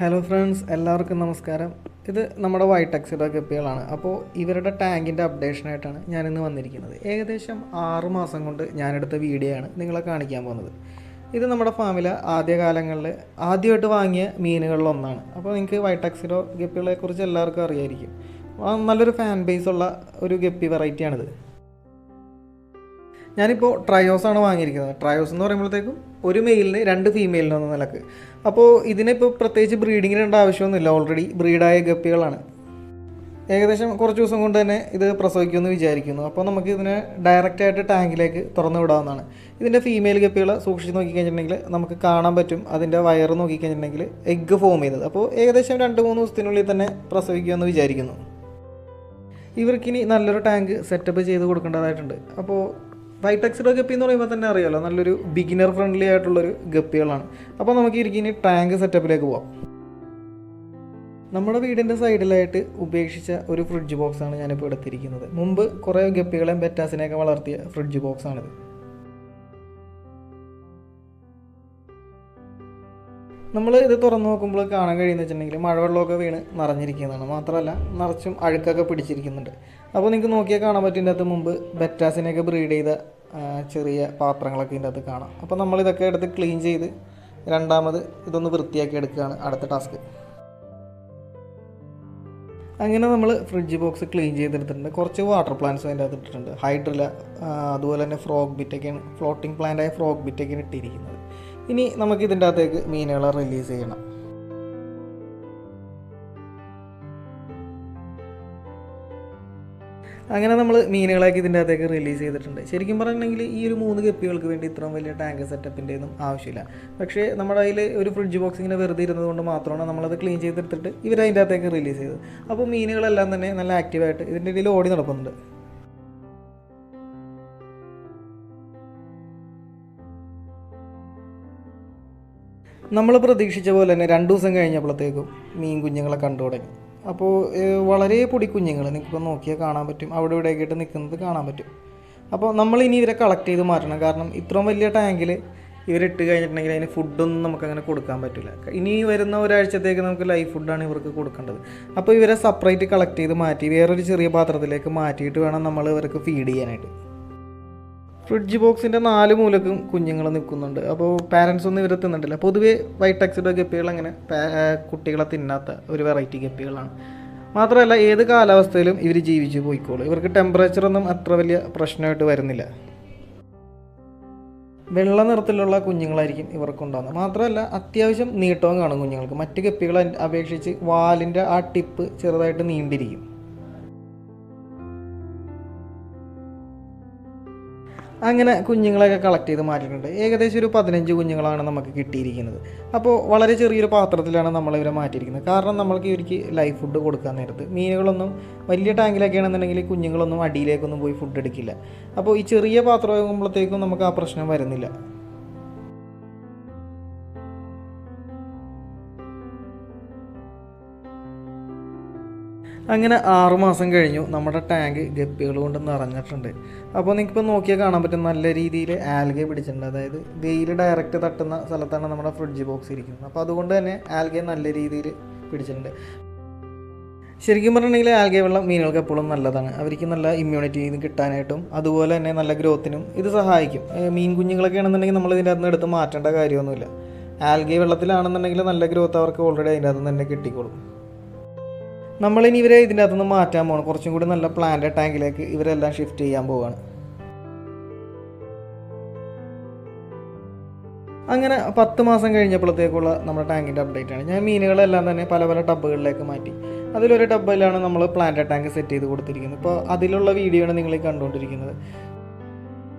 Hello friends, എല്ലാവർക്കും നമസ്കാരം. ഇത് നമ്മുടെ വൈറ്റ് ടക്സിഡോ ഗപ്പികളാണ്. അപ്പോൾ ഇവരുടെ ടാങ്കിൻ്റെ അപ്ഡേഷനായിട്ടാണ് ഞാനിന്ന് വന്നിരിക്കുന്നത്. ഏകദേശം 6 മാസം കൊണ്ട് ഞാനെടുത്ത വീഡിയോ ആണ് നിങ്ങളെ കാണിക്കാൻ പോകുന്നത്. ഇത് നമ്മുടെ ഫാമിലെ ആദ്യകാലങ്ങളിൽ ആദ്യമായിട്ട് വാങ്ങിയ മീനുകളിലൊന്നാണ്. അപ്പോൾ നിങ്ങൾക്ക് വൈറ്റ് ടക്സിഡോ ഗപ്പികളെക്കുറിച്ച് എല്ലാവർക്കും അറിയായിരിക്കും. നല്ലൊരു ഫാൻ ബേസ് ഉള്ള ഒരു ഗപ്പി വെറൈറ്റിയാണിത്. ഞാനിപ്പോൾ ട്രയോസാണ് വാങ്ങിയിരിക്കുന്നത്. ട്രയോസ് എന്ന് പറയുമ്പോഴത്തേക്കും ഒരു മെയിലിന് 2 ഫീമെയിലിന് എന്ന നിലക്ക്. അപ്പോൾ ഇതിനിപ്പോൾ പ്രത്യേകിച്ച് ബ്രീഡിങ്ങിനുള്ള ആവശ്യമൊന്നുമില്ല, ഓൾറെഡി ബ്രീഡായ ഗപ്പികളാണ്. ഏകദേശം കുറച്ച് ദിവസം കൊണ്ട് തന്നെ ഇത് പ്രസവിക്കുമെന്ന് വിചാരിക്കുന്നു. അപ്പോൾ നമുക്ക് ഇതിനെ ഡയറക്റ്റായിട്ട് ടാങ്കിലേക്ക് തുറന്നു വിടാവുന്നതാണ്. ഇതിൻ്റെ ഫീമെയിൽ ഗപ്പികളെ സൂക്ഷിച്ച് നോക്കിക്കഴിഞ്ഞിട്ടുണ്ടെങ്കിൽ നമുക്ക് കാണാൻ പറ്റും. അതിൻ്റെ വയറ് നോക്കിക്കഴിഞ്ഞിട്ടുണ്ടെങ്കിൽ എഗ്ഗ് ഫോം ചെയ്തത്. അപ്പോൾ ഏകദേശം 2-3 ദിവസത്തിനുള്ളിൽ തന്നെ പ്രസവിക്കുമെന്ന് വിചാരിക്കുന്നു. ഇവർക്കിനി നല്ലൊരു ടാങ്ക് സെറ്റപ്പ് ചെയ്ത് കൊടുക്കേണ്ടതായിട്ടുണ്ട്. അപ്പോൾ വൈറ്റ് ടക്സിഡോ ഗപ്പി എന്ന് പറയുമ്പോൾ തന്നെ അറിയാമല്ലോ, നല്ലൊരു ബിഗിനർ ഫ്രണ്ട്ലി ആയിട്ടുള്ളൊരു ഗപ്പികളാണ്. അപ്പോൾ നമുക്ക് ഇനി ടാങ്ക് സെറ്റപ്പിലേക്ക് പോവാം. നമ്മുടെ വീടിൻ്റെ സൈഡിലായിട്ട് ഉപേക്ഷിച്ച ഒരു ഫ്രിഡ്ജ് ബോക്സാണ് ഞാനിപ്പോൾ എടുത്തിരിക്കുന്നത്. മുമ്പ് കുറേ ഗപ്പികളെയും ബെറ്റാസിനെയൊക്കെ വളർത്തിയ ഫ്രിഡ്ജ് ബോക്സാണിത്. നമ്മൾ ഇത് തുറന്നു നോക്കുമ്പോൾ കാണാൻ കഴിയുന്നത് വെച്ചിട്ടുണ്ടെങ്കിൽ മഴവെള്ളമൊക്കെ വീണ് നിറഞ്ഞിരിക്കുന്നതാണ്. മാത്രമല്ല നിറച്ചും അഴുക്കൊക്കെ പിടിച്ചിരിക്കുന്നുണ്ട്. അപ്പോൾ നിങ്ങൾക്ക് നോക്കിയാൽ കാണാൻ പറ്റും, ഇതിൻ്റെ അകത്ത് മുമ്പ് ബെറ്റാസിനെയൊക്കെ ബ്രീഡ് ചെയ്ത ചെറിയ പാത്രങ്ങളൊക്കെ ഇതിൻ്റെ അകത്ത് കാണാം. അപ്പോൾ നമ്മളിതൊക്കെ എടുത്ത് ക്ലീൻ ചെയ്ത് രണ്ടാമത് ഇതൊന്ന് വൃത്തിയാക്കി എടുക്കുകയാണ് അടുത്ത ടാസ്ക്. അങ്ങനെ നമ്മൾ ഫ്രിഡ്ജ് ബോക്സ് ക്ലീൻ ചെയ്തെടുത്തിട്ടുണ്ട്. കുറച്ച് വാട്ടർ പ്ലാന്റ്സ് അതിൻ്റെ അകത്ത് ഇട്ടിട്ടുണ്ട്. ഹൈഡ്രില, അതുപോലെ തന്നെ ഫ്രോഗ് ബിറ്റൊക്കെയാണ്, ഫ്ലോട്ടിംഗ് പ്ലാന്റായ ഫ്രോഗ് ബിറ്റൊക്കെയാണ് ഇട്ടിരിക്കുന്നത്. ഇനി നമുക്ക് ഇതിൻ്റെ അകത്തേക്ക് മീനുകളെ റിലീസ് ചെയ്യണം. അങ്ങനെ നമ്മൾ മീനുകളാക്കി ഇതിൻ്റെ അകത്തേക്ക് റിലീസ് ചെയ്തിട്ടുണ്ട്. ശരിക്കും പറഞ്ഞിട്ടുണ്ടെങ്കിൽ ഈ ഒരു 3 ഗപ്പികൾക്ക് വേണ്ടി ഇത്രയും വലിയ ടാങ്ക് സെറ്റപ്പിൻ്റെ ഒന്നും ആവശ്യമില്ല. പക്ഷേ നമ്മുടെ കയ്യിൽ ഒരു ഫ്രിഡ്ജ് ബോക്സ് ഇങ്ങനെ വെറുതെ ഇരുന്നത് കൊണ്ട് മാത്രമാണ് നമ്മളത് ക്ലീൻ ചെയ്തെടുത്തിട്ട് ഇവരതിൻ്റെ അകത്തേക്ക് റിലീസ് ചെയ്തത്. അപ്പോൾ മീനുകളെല്ലാം തന്നെ നല്ല ആക്റ്റീവായിട്ട് ഇതിൻ്റെ ഇടയിൽ ഓടി നടക്കുന്നുണ്ട്. നമ്മൾ പ്രതീക്ഷിച്ച പോലെ തന്നെ 2 ദിവസം കഴിഞ്ഞപ്പോഴത്തേക്കും മീൻ കുഞ്ഞുങ്ങളെ കണ്ടു തുടങ്ങി. അപ്പോൾ വളരെ പൊടിക്കുഞ്ഞുങ്ങൾ നിങ്ങൾക്കിപ്പോൾ നോക്കിയാൽ കാണാൻ പറ്റും, അവിടെ ഇവിടെയൊക്കെ ആയിട്ട് നിൽക്കുന്നത് കാണാൻ പറ്റും. അപ്പോൾ നമ്മൾ ഇനി ഇവരെ കളക്ട് ചെയ്ത് മാറ്റണം. കാരണം ഇത്രയും വലിയ ടാങ്കിൽ ഇവരിട്ട് കഴിഞ്ഞിട്ടുണ്ടെങ്കിൽ അതിന് ഫുഡൊന്നും നമുക്കങ്ങനെ കൊടുക്കാൻ പറ്റില്ല. ഇനി വരുന്ന ഒരാഴ്ചത്തേക്ക് നമുക്ക് ലൈഫ് ഫുഡാണ് ഇവർക്ക് കൊടുക്കേണ്ടത്. അപ്പോൾ ഇവരെ സെപ്പറേറ്റ് കളക്ട് ചെയ്ത് മാറ്റി വേറൊരു ചെറിയ പാത്രത്തിലേക്ക് മാറ്റിയിട്ട് വേണം നമ്മൾ ഇവർക്ക് ഫീഡ് ചെയ്യാനായിട്ട്. ഫ്രിഡ്ജ് ബോക്സിൻ്റെ 4 മൂലക്കും കുഞ്ഞുങ്ങൾ നിൽക്കുന്നുണ്ട്. അപ്പോൾ പാരൻസ് ഒന്നും ഇവരെ തിന്നിട്ടില്ല. പൊതുവേ വൈറ്റ് ടക്സിഡോ ഗപ്പികൾ അങ്ങനെ കുട്ടികളെ തിന്നാത്ത ഒരു വെറൈറ്റി ഗപ്പികളാണ്. മാത്രമല്ല ഏത് കാലാവസ്ഥയിലും ഇവർ ജീവിച്ച് പോയിക്കോളും. ഇവർക്ക് ടെമ്പറേച്ചറൊന്നും അത്ര വലിയ പ്രശ്നമായിട്ട് വരുന്നില്ല. വെള്ള നിറത്തിലുള്ള കുഞ്ഞുങ്ങളായിരിക്കും ഇവർക്കുണ്ടാകുന്നത്. മാത്രമല്ല അത്യാവശ്യം നീട്ടവും കാണും കുഞ്ഞുങ്ങൾക്ക്. മറ്റ് ഗപ്പികളെ അപേക്ഷിച്ച് വാലിൻ്റെ ആ ടിപ്പ് ചെറുതായിട്ട് നീണ്ടിരിക്കും. അങ്ങനെ കുഞ്ഞുങ്ങളെയൊക്കെ കളക്ട് ചെയ്ത് മാറ്റിയിട്ടുണ്ട്. ഏകദേശം ഒരു 15 കുഞ്ഞുങ്ങളാണ് നമുക്ക് കിട്ടിയിരിക്കുന്നത്. അപ്പോൾ വളരെ ചെറിയൊരു പാത്രത്തിലാണ് നമ്മളിവരെ മാറ്റിയിരിക്കുന്നത്. കാരണം നമ്മൾക്ക് ഇവർക്ക് ലൈഫ് ഫുഡ് കൊടുക്കാൻ നേരത്ത് മീനുകളൊന്നും വലിയ ടാങ്കിലൊക്കെ ആണെന്നുണ്ടെങ്കിൽ കുഞ്ഞുങ്ങളൊന്നും അടിയിലേക്കൊന്നും പോയി ഫുഡ് എടുക്കില്ല. അപ്പോൾ ഈ ചെറിയ പാത്രം ആകുമ്പോഴത്തേക്കും നമുക്ക് ആ പ്രശ്നം വരുന്നില്ല. അങ്ങനെ 6 മാസം കഴിഞ്ഞു. നമ്മുടെ ടാങ്ക് ഗപ്പികൾ കൊണ്ട് നിറഞ്ഞിട്ടുണ്ട്. അപ്പോൾ നിങ്ങൾക്കിപ്പോൾ നോക്കിയാൽ കാണാൻ പറ്റും, നല്ല രീതിയിൽ ആൽഗെ പിടിച്ചിട്ടുണ്ട്. അതായത് വെയിൽ ഡയറക്റ്റ് തട്ടുന്ന സ്ഥലത്താണ് നമ്മുടെ ഫ്രിഡ്ജ് ബോക്സ് ഇരിക്കുന്നത്. അപ്പോൾ അതുകൊണ്ട് തന്നെ ആൽഗെ നല്ല രീതിയിൽ പിടിച്ചിട്ടുണ്ട്. ശരിക്കും പറഞ്ഞിട്ടുണ്ടെങ്കിൽ ആൽഗെ വെള്ളം മീനുകൾക്ക് എപ്പോഴും നല്ലതാണ്. അവർക്ക് നല്ല ഇമ്മ്യൂണിറ്റി കിട്ടാനായിട്ടും അതുപോലെ തന്നെ നല്ല ഗ്രോത്തിനും ഇത് സഹായിക്കും. മീൻ കുഞ്ഞുങ്ങളൊക്കെ ആണെന്നുണ്ടെങ്കിൽ നമ്മൾ ഇതിൻ്റെ അകത്ത് എടുത്ത് മാറ്റേണ്ട കാര്യമൊന്നുമില്ല. ആൽഗെ വെള്ളത്തിലാണെന്നുണ്ടെങ്കിൽ നല്ല ഗ്രോത്ത് അവർക്ക് ഓൾറെഡി അതിൻ്റെ അകത്ത് തന്നെ കിട്ടിക്കോളും. നമ്മളിനി ഇവരെ ഇതിൻ്റെ അകത്തുനിന്ന് മാറ്റാൻ പോകണം. കുറച്ചും കൂടി നല്ല പ്ലാന്റ് ടാങ്കിലേക്ക് ഇവരെല്ലാം ഷിഫ്റ്റ് ചെയ്യാൻ പോവുകയാണ്. അങ്ങനെ 10 മാസം കഴിഞ്ഞപ്പോഴത്തേക്കുള്ള നമ്മുടെ ടാങ്കിൻ്റെ അപ്ഡേറ്റ് ആണ്. ഞാൻ മീനുകളെല്ലാം തന്നെ പല പല ടബുകളിലേക്ക് മാറ്റി. അതിലൊരു ടബിലാണ് നമ്മൾ പ്ലാന്റ് ടാങ്ക് സെറ്റ് ചെയ്ത് കൊടുത്തിരിക്കുന്നത്. ഇപ്പോൾ അതിലുള്ള വീഡിയോ ആണ് നിങ്ങൾ കണ്ടുകൊണ്ടിരിക്കുന്നത്.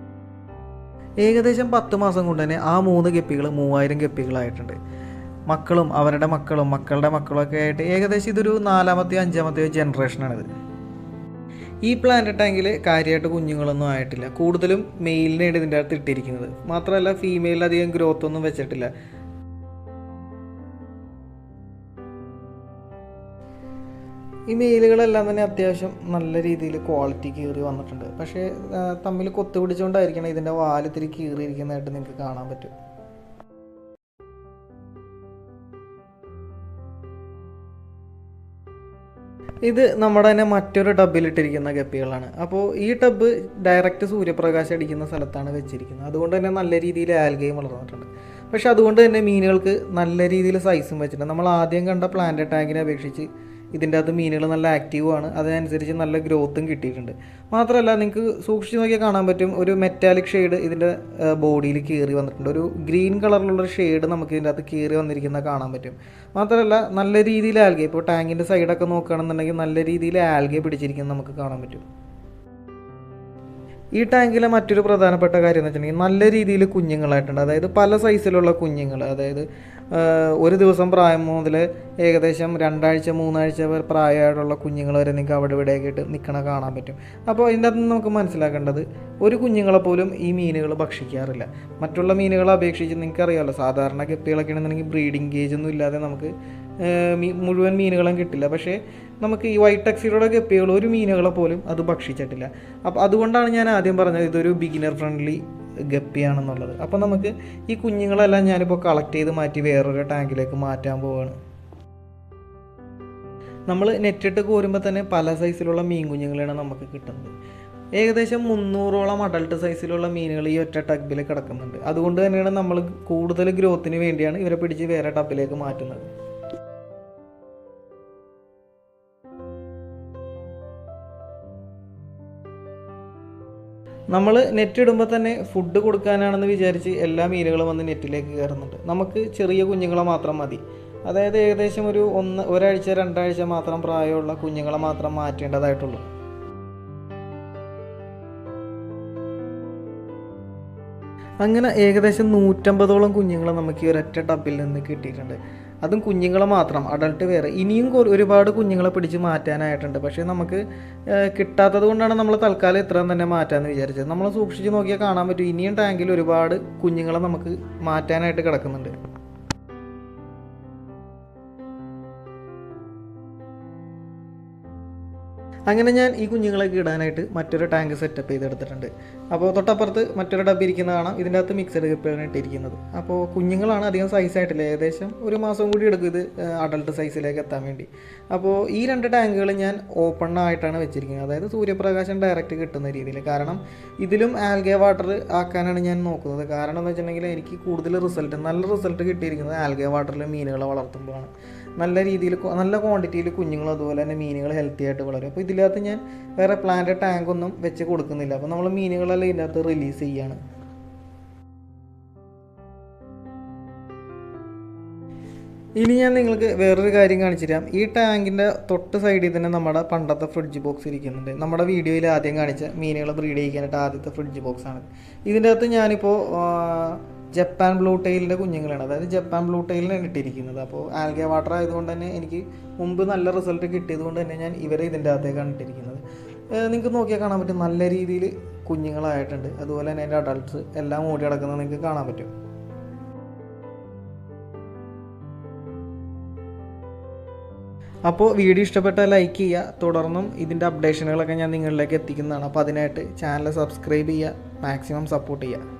ഏകദേശം 10 മാസം കൊണ്ട് തന്നെ ആ 3 ഗപ്പികൾ 3000 ഗപ്പികളായിട്ടുണ്ട്. മക്കളും അവരുടെ മക്കളും മക്കളുടെ മക്കളൊക്കെ ആയിട്ട് ഏകദേശം ഇതൊരു 4-മത്തെയോ 5-മത്തെയോ ജനറേഷനാണിത്. ഈ പ്ലാന്റ് ടാങ്കിൽ കാര്യമായിട്ട് കുഞ്ഞുങ്ങളൊന്നും ആയിട്ടില്ല. കൂടുതലും മെയിലിനായിട്ട് ഇതിൻ്റെ അകത്ത് ഇട്ടിരിക്കുന്നത്. മാത്രമല്ല ഫീമെയിലിന് അധികം ഗ്രോത്ത് ഒന്നും വെച്ചിട്ടില്ല. ഈ മെയിലുകളെല്ലാം തന്നെ അത്യാവശ്യം നല്ല രീതിയിൽ ക്വാളിറ്റി കീറി വന്നിട്ടുണ്ട്. പക്ഷേ തമ്മിൽ കൊത്തു പിടിച്ചുകൊണ്ടായിരിക്കണം ഇതിൻ്റെ വാലിത്തിരി കീറിയിരിക്കുന്നതായിട്ട് നിങ്ങൾക്ക് കാണാൻ പറ്റും. ഇത് നമ്മുടെ തന്നെ മറ്റൊരു ടബിലിട്ടിരിക്കുന്ന ഗപ്പികളാണ്. അപ്പോൾ ഈ ടബ് ഡയറക്റ്റ് സൂര്യപ്രകാശം അടിക്കുന്ന സ്ഥലത്താണ് വെച്ചിരിക്കുന്നത്. അതുകൊണ്ട് തന്നെ നല്ല രീതിയിൽ ആൽഗയും വളർന്നിട്ടുണ്ട്. പക്ഷേ അതുകൊണ്ട് തന്നെ മീനുകൾക്ക് നല്ല രീതിയിൽ സൈസും വെച്ചിട്ടുണ്ട്. നമ്മൾ ആദ്യം കണ്ട പ്ലാന്റ് ടാങ്കിനെ അപേക്ഷിച്ച് ഇതിൻ്റെ അകത്ത് മീനുകൾ നല്ല ആക്റ്റീവുമാണ്, അതിനനുസരിച്ച് നല്ല ഗ്രോത്തും കിട്ടിയിട്ടുണ്ട്. മാത്രമല്ല നിങ്ങൾക്ക് സൂക്ഷിച്ച് നോക്കിയാൽ കാണാൻ പറ്റും, ഒരു മെറ്റാലിക് ഷെയ്ഡ് ഇതിൻ്റെ ബോഡിയിൽ കയറി വന്നിട്ടുണ്ട്. ഒരു ഗ്രീൻ കളറിലുള്ളൊരു ഷെയ്ഡ് നമുക്ക് ഇതിൻ്റെ അകത്ത് കയറി വന്നിരിക്കുന്നത് കാണാൻ പറ്റും. മാത്രമല്ല നല്ല രീതിയിൽ ആൽഗെ, ഇപ്പോൾ ടാങ്കിൻ്റെ സൈഡൊക്കെ നോക്കുകയാണെന്നുണ്ടെങ്കിൽ നല്ല രീതിയിൽ ആൽഗെ പിടിച്ചിരിക്കുന്നത് നമുക്ക് കാണാൻ പറ്റും. ഈ ടാങ്കിലെ മറ്റൊരു പ്രധാനപ്പെട്ട കാര്യം എന്ന് വെച്ചിട്ടുണ്ടെങ്കിൽ നല്ല രീതിയിൽ കുഞ്ഞുങ്ങളായിട്ടുണ്ട്. അതായത് പല സൈസിലുള്ള കുഞ്ഞുങ്ങൾ, അതായത് ഒരു ദിവസം പ്രായം മുതൽ ഏകദേശം 2 ആഴ്ച 3 ആഴ്ച വരെ പ്രായമായിട്ടുള്ള കുഞ്ഞുങ്ങൾ വരെ നിങ്ങൾക്ക് അവിടെ ഇവിടെയൊക്കെ ആയിട്ട് നിൽക്കണ കാണാൻ പറ്റും. അപ്പോൾ ഇതിൻ്റെ അകത്ത് നമുക്ക് മനസ്സിലാക്കേണ്ടത്, ഒരു കുഞ്ഞുങ്ങളെപ്പോലും ഈ മീനുകൾ ഭക്ഷിക്കാറില്ല. മറ്റുള്ള മീനുകളെ അപേക്ഷിച്ച് നിങ്ങൾക്കറിയാമല്ലോ, സാധാരണ ഗപ്പികളൊക്കെ ആണെന്നുണ്ടെങ്കിൽ ബ്രീഡിങ് കേജ് ഒന്നും ഇല്ലാതെ നമുക്ക് മുഴുവൻ മീനുകളും കിട്ടില്ല. പക്ഷേ നമുക്ക് ഈ വൈറ്റ് ടക്സിഡോയുടെ ഗപ്പികൾ ഒരു മീനുകളെ പോലും അത് ഭക്ഷിച്ചിട്ടില്ല. അപ്പോൾ അതുകൊണ്ടാണ് ഞാൻ ആദ്യം പറഞ്ഞത് ഇതൊരു ബിഗിനർ ഫ്രണ്ട്ലി ഗപ്പിയാണെന്നുള്ളത്. അപ്പോൾ നമുക്ക് ഈ കുഞ്ഞുങ്ങളെല്ലാം ഞാനിപ്പോൾ കളക്ട് ചെയ്ത് മാറ്റി വേറൊരു ടാങ്കിലേക്ക് മാറ്റാൻ പോവുകയാണ്. നമ്മൾ നെറ്റിട്ട് കോരുമ്പോൾ തന്നെ പല സൈസിലുള്ള മീൻ കുഞ്ഞുങ്ങളാണ് നമുക്ക് കിട്ടുന്നത്. ഏകദേശം 300ഓളം അഡൾട്ട് സൈസിലുള്ള മീനുകൾ ഈ ഒറ്റ ടബിൽ കിടക്കുന്നുണ്ട്. അതുകൊണ്ട് തന്നെയാണ് നമ്മൾ കൂടുതൽ ഗ്രോത്തിന് വേണ്ടിയാണ് ഇവരെ പിടിച്ച് വേറെ ടബിലേക്ക് മാറ്റുന്നത്. നമ്മൾ നെറ്റ് ഇടുമ്പോൾ തന്നെ ഫുഡ് കൊടുക്കാനാണെന്ന് വിചാരിച്ച് എല്ലാ മീനുകളും വന്ന് നെറ്റിലേക്ക് കയറുന്നുണ്ട്. നമുക്ക് ചെറിയ കുഞ്ഞുങ്ങളെ മാത്രം മതി. അതായത് ഏകദേശം ഒരാഴ്ച 2 ആഴ്ച മാത്രം പ്രായമുള്ള കുഞ്ഞുങ്ങളെ മാത്രം മാറ്റേണ്ടതായിട്ടുള്ളൂ. അങ്ങനെ ഏകദേശം 150ഓളം കുഞ്ഞുങ്ങളെ നമുക്ക് ഈ ഒരൊറ്റ ടബിൽ നിന്ന് കിട്ടിയിട്ടുണ്ട്. അതും കുഞ്ഞുങ്ങളെ മാത്രം, അഡൾട്ട് വേറെ. ഇനിയും ഒരുപാട് കുഞ്ഞുങ്ങളെ പിടിച്ച് മാറ്റാനായിട്ടുണ്ട്. പക്ഷേ നമുക്ക് കിട്ടാത്തത് കൊണ്ടാണ് നമ്മൾ തൽക്കാലം ഇത്രയും തന്നെ മാറ്റാമെന്ന് വിചാരിച്ചത്. നമ്മൾ സൂക്ഷിച്ച് നോക്കിയാൽ കാണാൻ പറ്റും, ഇനിയും ടാങ്കിൽ ഒരുപാട് കുഞ്ഞുങ്ങളെ നമുക്ക് മാറ്റാനായിട്ട് കിടക്കുന്നുണ്ട്. അങ്ങനെ ഞാൻ ഈ കുഞ്ഞുങ്ങളൊക്കെ ഇടാനായിട്ട് മറ്റൊരു ടാങ്ക് സെറ്റപ്പ് ചെയ്തെടുത്തിട്ടുണ്ട്. അപ്പോൾ തൊട്ടപ്പുറത്ത് മറ്റൊരു ഡബ്ബ ഇരിക്കുന്ന കാണാം. ഇതിൻ്റെ അകത്ത് മിക്സഡ് ഗപ്പിയാണ് ഇട്ടിരിക്കുന്നത്. അപ്പോൾ കുഞ്ഞുങ്ങളാണ്, അധികം സൈസായിട്ടില്ല. ഏകദേശം ഒരു മാസം കൂടി എടുക്കും ഇത് അഡൾട്ട് സൈസിലേക്ക് എത്താൻ വേണ്ടി. അപ്പോൾ ഈ 2 ടാങ്കുകൾ ഞാൻ ഓപ്പൺ ആയിട്ടാണ് വെച്ചിരിക്കുന്നത്, അതായത് സൂര്യപ്രകാശം ഡയറക്റ്റ് കിട്ടുന്ന രീതിയിൽ. കാരണം ഇതിലും ആൽഗെ വാട്ടർ ആക്കാനാണ് ഞാൻ നോക്കുന്നത്. കാരണം എന്ന് വെച്ചിട്ടുണ്ടെങ്കിൽ എനിക്ക് കൂടുതൽ നല്ല റിസൾട്ട് കിട്ടിയിരിക്കുന്നത് ആൽഗെ വാട്ടറിൽ മീനുകളെ വളർത്തുമ്പോഴാണ്. നല്ല രീതിയിൽ നല്ല ക്വാണ്ടിറ്റിയിൽ കുഞ്ഞുങ്ങളും അതുപോലെ തന്നെ മീനുകൾ ഹെൽത്തി ആയിട്ട് വളരും. അപ്പോൾ ഇതിനകത്ത് ഞാൻ വേറെ പ്ലാന്റ് ടാങ്കൊന്നും വെച്ച് കൊടുക്കുന്നില്ല. അപ്പോൾ നമ്മൾ മീനുകളെല്ലാം ഇതിനകത്ത് റിലീസ് ചെയ്യാണ്. ഇനി ഞാൻ നിങ്ങൾക്ക് വേറൊരു കാര്യം കാണിച്ചു തരാം. ഈ ടാങ്കിൻ്റെ തൊട്ട് സൈഡിൽ തന്നെ നമ്മുടെ പണ്ടത്തെ ഫ്രിഡ്ജ് ബോക്സ് ഇരിക്കുന്നുണ്ട്. നമ്മുടെ വീഡിയോയിൽ ആദ്യം കാണിച്ച മീനുകളെ ബ്രീഡ് ചെയ്യിക്കാനായിട്ട് ആദ്യത്തെ ഫ്രിഡ്ജ് ബോക്സാണ്. ഇതിൻ്റെ അകത്ത് ഞാനിപ്പോൾ ജപ്പാൻ ബ്ലൂ ടെയിലിൻ്റെ കുഞ്ഞുങ്ങളാണ്, അതായത് ജപ്പാൻ ബ്ലൂ ടെയിലിനാണ് ഇട്ടിരിക്കുന്നത്. അപ്പോൾ ആൽഗെ വാട്ടർ ആയതുകൊണ്ട് തന്നെ എനിക്ക് മുമ്പ് നല്ല റിസൾട്ട് കിട്ടിയത് കൊണ്ട് തന്നെ ഞാൻ ഇവരെ ഇതിൻ്റെ അകത്തേക്കാണ് ഇട്ടിരിക്കുന്നത്. നിങ്ങൾക്ക് നോക്കിയാൽ കാണാൻ പറ്റും, നല്ല രീതിയിൽ കുഞ്ഞുങ്ങളായിട്ടുണ്ട്. അതുപോലെ തന്നെ അതിൻ്റെ അഡൾട്ട്സ് എല്ലാം ഓടി കിടക്കുന്നത് നിങ്ങൾക്ക് കാണാൻ പറ്റും. അപ്പോൾ വീഡിയോ ഇഷ്ടപ്പെട്ടാൽ ലൈക്ക് ചെയ്യുക. തുടർന്നും ഇതിൻ്റെ അപ്ഡേഷനുകളൊക്കെ ഞാൻ നിങ്ങളിലേക്ക് എത്തിക്കുന്നതാണ്. അപ്പോൾ അതിനായിട്ട് ചാനൽ സബ്സ്ക്രൈബ് ചെയ്യുക, മാക്സിമം സപ്പോർട്ട് ചെയ്യുക.